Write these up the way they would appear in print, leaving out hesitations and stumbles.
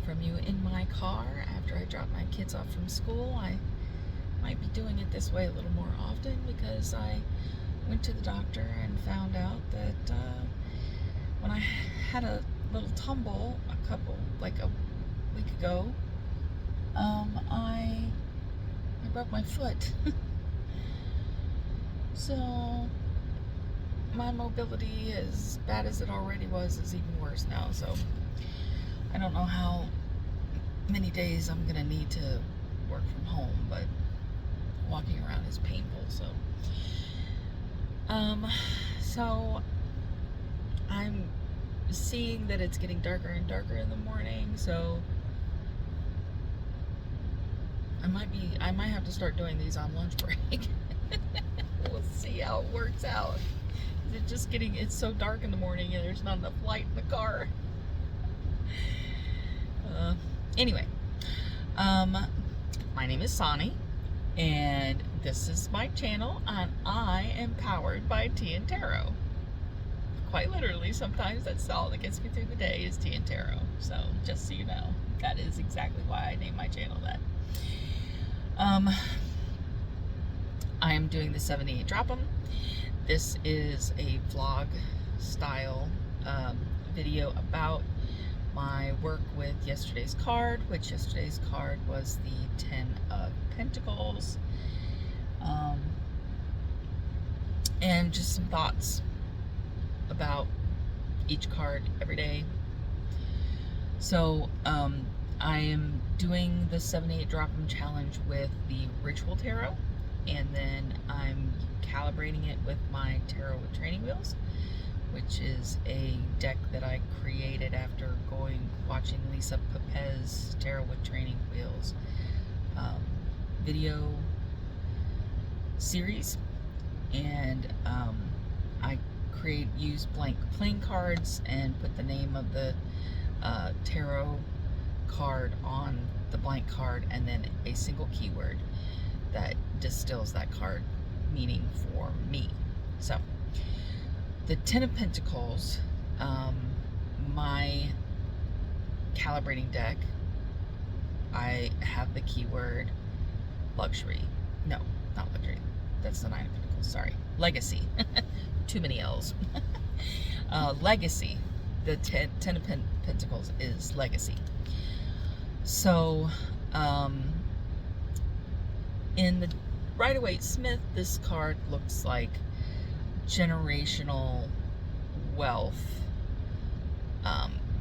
from you in my car after I drop my kids off from school. I might be doing it this way a little more often because I went to the doctor and found out that when I had a little tumble like a week ago, I broke my foot. So my mobility, as bad as it already was, is even worse now. So I don't know how many days I'm gonna need to work from home, but walking around is painful. So I'm seeing that it's getting darker and darker in the morning, so I might have to start doing these on lunch break. We'll see how it works out. It's so dark in the morning and there's not enough light in the car. Anyway, my name is Sonny, and this is my channel, and I am powered by tea and tarot. Quite literally, sometimes that's all that gets me through the day is tea and tarot. So just so you know, that is exactly why I named my channel that. I am doing the 78 drop 'em. This is a vlog style video about my work with yesterday's card, which yesterday's card was the 10 of Pentacles, and just some thoughts about each card every day. So I am doing the 78 drop 'em challenge with the Ritual Tarot, and then I'm calibrating it with my Tarot with Training Wheels, which is a deck that I created after watching Lisa Papez Tarot with Training Wheels video series. And I use blank playing cards and put the name of the tarot card on the blank card, and then a single keyword that distills that card meaning for me. So the 10 of Pentacles, my calibrating deck, I have the keyword luxury. No, not luxury. That's the 9 of Pentacles. Sorry. Legacy. Too many L's. Legacy. The 10 of Pentacles is legacy. So, in the Rider-Waite-Smith, this card looks like generational wealth.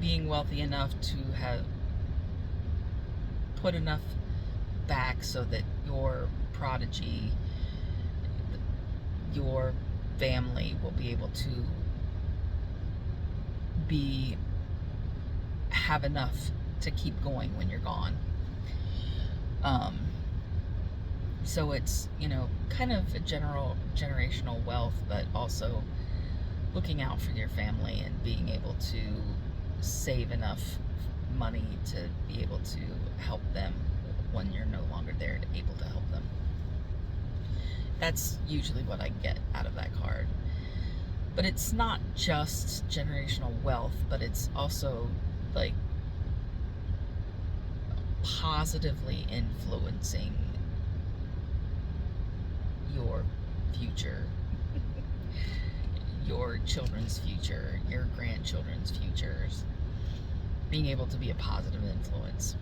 Being wealthy enough to have put enough back so that your prodigy, your family, will be able to have enough to keep going when you're gone. So it's, kind of a generational wealth, but also looking out for your family and being able to save enough money to be able to help them when you're no longer there, able to help them. That's usually what I get out of that card. But it's not just generational wealth, but it's also like positively influencing your future, your children's future, your grandchildren's futures, being able to be a positive influence.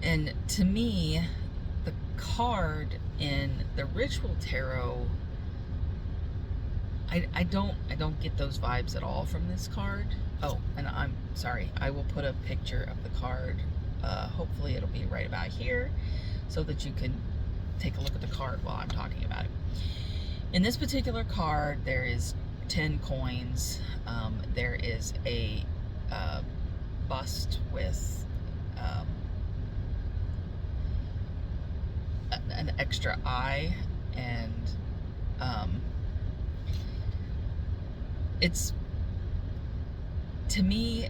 And to me, the card in the Ritual Tarot, I don't get those vibes at all from this card. Oh, and I'm sorry, I will put a picture of the card. Hopefully it'll be right about here so that you can take a look at the card while I'm talking about it. In this particular card, there is 10 coins. There is a bust with an extra eye, and it's, to me,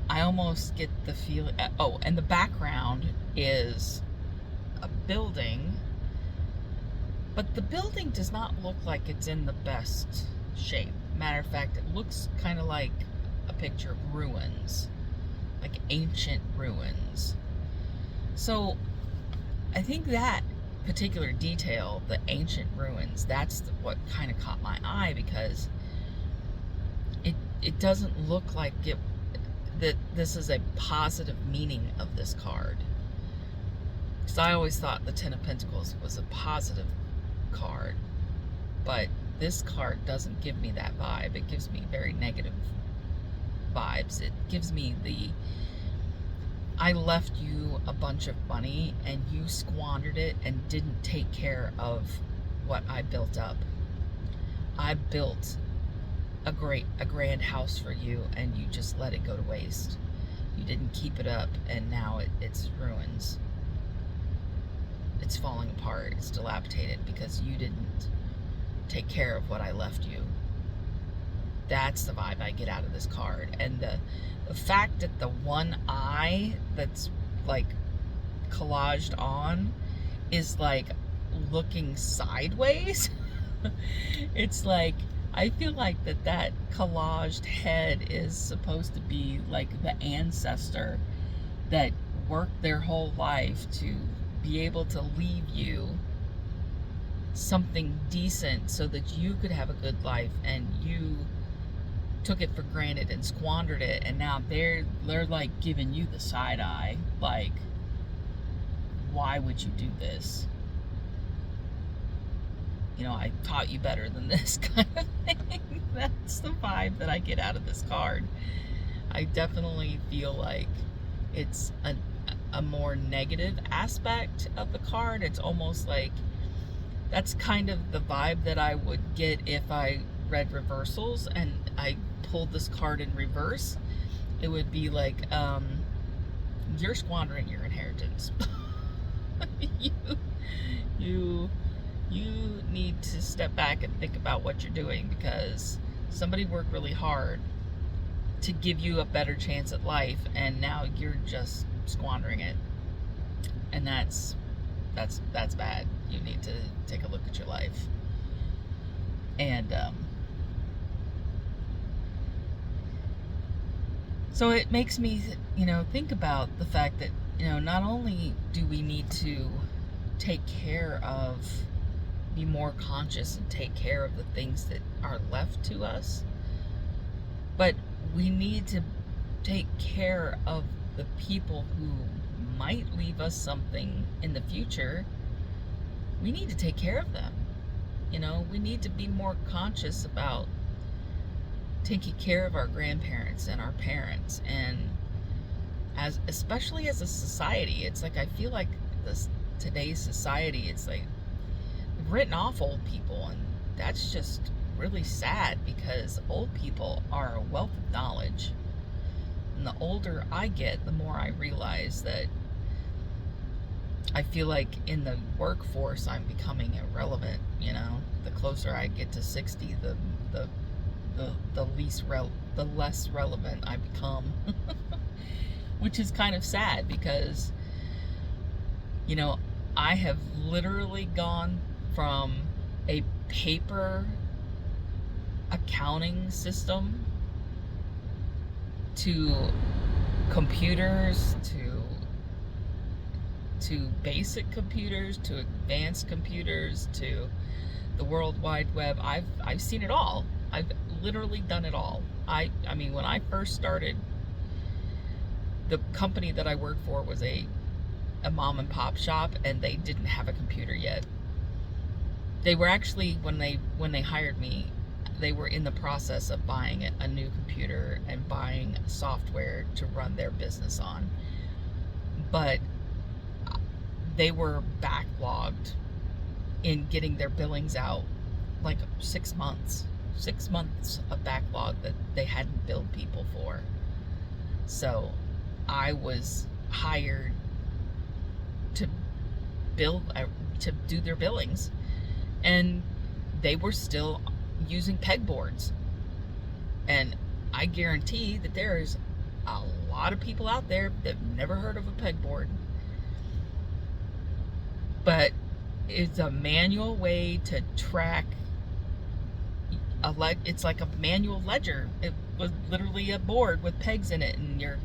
I almost get the feeling, oh, and the background is a building But the building does not look like it's in the best shape. Matter of fact, it looks kind of like a picture of ruins, like ancient ruins. So I think that particular detail, the ancient ruins, that's what kind of caught my eye, because it doesn't look like that this is a positive meaning of this card. Because I always thought the Ten of Pentacles was a positive card, but this card doesn't give me that vibe. It gives me very negative vibes. It gives me I left you a bunch of money and you squandered it and didn't take care of what I built up. I built a grand house for you and you just let it go to waste. You didn't keep it up, and now it's ruins. It's falling apart. It's dilapidated because you didn't take care of what I left you. That's the vibe I get out of this card. And the fact that the one eye that's like collaged on is like looking sideways. It's like, I feel like that collaged head is supposed to be like the ancestor that worked their whole life to be able to leave you something decent so that you could have a good life, and you took it for granted and squandered it, and now they're like giving you the side eye, like, why would you do this? You know, I taught you better than this, kind of thing. That's the vibe that I get out of this card. I definitely feel like it's a more negative aspect of the card. It's almost like that's kind of the vibe that I would get if I read reversals and I pulled this card in reverse. It would be like, you're squandering your inheritance. You need to step back and think about what you're doing, because somebody worked really hard to give you a better chance at life, and now you're just squandering it. And that's bad. You need to take a look at your life. And so it makes me, think about the fact that, not only do we need to take care of, be more conscious and take care of the things that are left to us, but we need to take care of the people who might leave us something in the future. We need to take care of them. We need to be more conscious about taking care of our grandparents and our parents, and especially as a society, it's like, I feel like today's society, it's like we've written off old people, and that's just really sad, because old people are a wealth of knowledge. And the older I get, the more I realize that I feel like in the workforce I'm becoming irrelevant. The closer I get to 60, the less relevant I become. Which is kind of sad, because I have literally gone from a paper accounting system to computers, to basic computers, to advanced computers, to the World Wide Web. I've seen it all. I've literally done it all. I mean, when I first started, the company that I worked for was a mom and pop shop, and they didn't have a computer yet. They were actually, when they hired me, they were in the process of buying a new computer and buying software to run their business on. But they were backlogged in getting their billings out, like 6 months. 6 months of backlog that they hadn't billed people for. So I was hired to do their billings, and they were still using pegboards. And I guarantee that there is a lot of people out there that have never heard of a pegboard. But It's a manual way to track it's like a manual ledger. It was literally a board with pegs in it, and your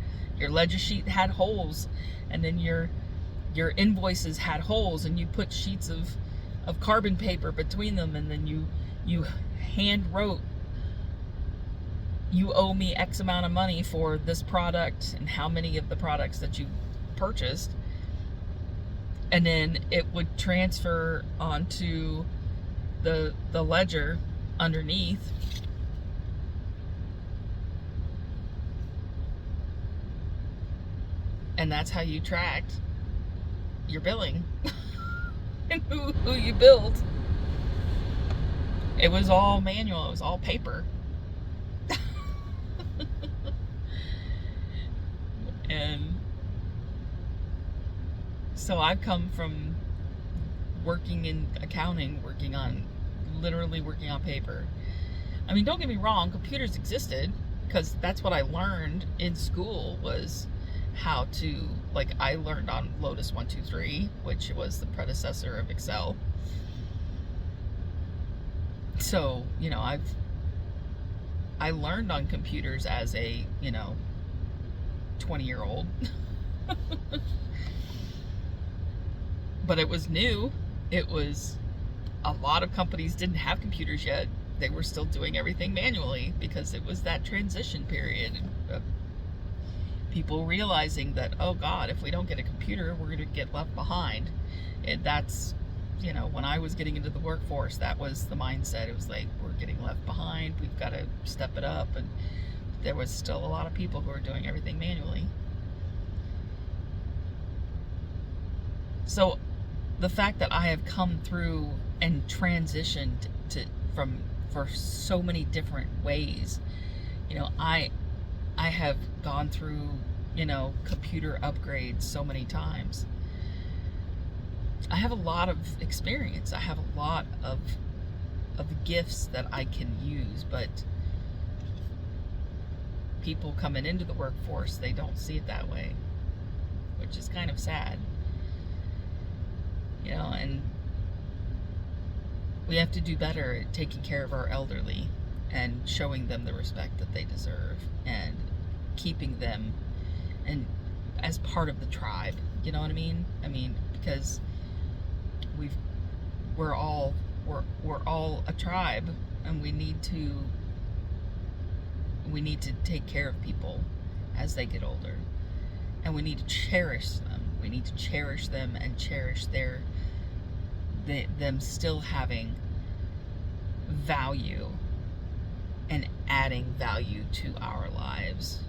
ledger sheet had holes, and then your invoices had holes, and you put sheets of carbon paper between them, and then you hand wrote, you owe me X amount of money for this product and how many of the products that you purchased, and then it would transfer onto the ledger underneath. And that's how you tracked your billing and who you billed. It was all manual, it was all paper. And so I've come from working in accounting, literally working on paper. I mean, don't get me wrong, computers existed, because that's what I learned in school, was how to, like, I learned on Lotus 1-2-3, which was the predecessor of Excel. So, you know, I learned on computers as a, 20-year-old. But it was new. It was, a lot of companies didn't have computers yet. They were still doing everything manually, because it was that transition period of people realizing that, oh God, if we don't get a computer, we're going to get left behind. And that's, when I was getting into the workforce, that was the mindset. It was like, we're getting left behind, we've got to step it up. And there was still a lot of people who were doing everything manually. So the fact that I have come through and transitioned for so many different ways, I have gone through, computer upgrades so many times. I have a lot of experience. I have a lot of gifts that I can use, but people coming into the workforce, they don't see it that way, which is kind of sad. And we have to do better at taking care of our elderly and showing them the respect that they deserve, and keeping them and as part of the tribe. You know what I mean? Because we're all a tribe, and we need to take care of people as they get older, and we need to cherish them. We need to cherish them and cherish them still having value and adding value to our lives.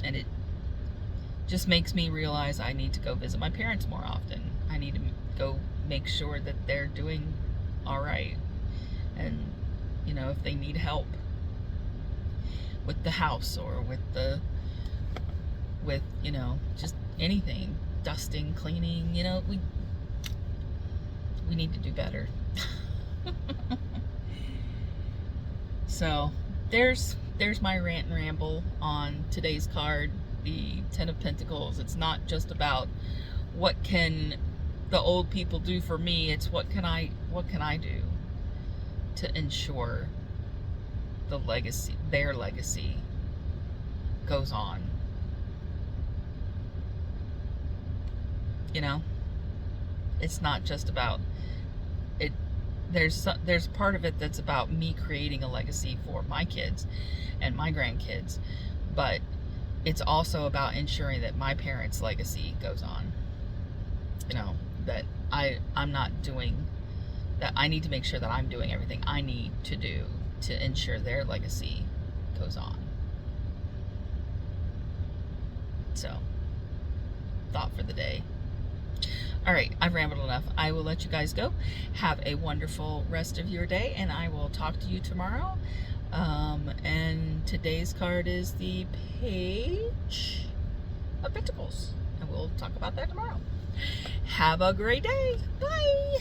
And it just makes me realize I need to go visit my parents more often. I need to go make sure that they're doing all right. And, if they need help with the house, or with just anything, dusting, cleaning, we need to do better. So there's my rant and ramble on today's card, the Ten of Pentacles. It's not just about what can the old people do for me, it's what can I do to ensure their legacy goes on. It's not just about it. There's part of it that's about me creating a legacy for my kids and my grandkids, but it's also about ensuring that my parents' legacy goes on. That I'm not doing that. I need to make sure that I'm doing everything I need to do to ensure their legacy goes on. So, thought for the day. All right, I've rambled enough. I will let you guys go. Have a wonderful rest of your day, and I will talk to you tomorrow. And today's card is the Page of Pentacles, and we'll talk about that tomorrow. Have a great day. Bye.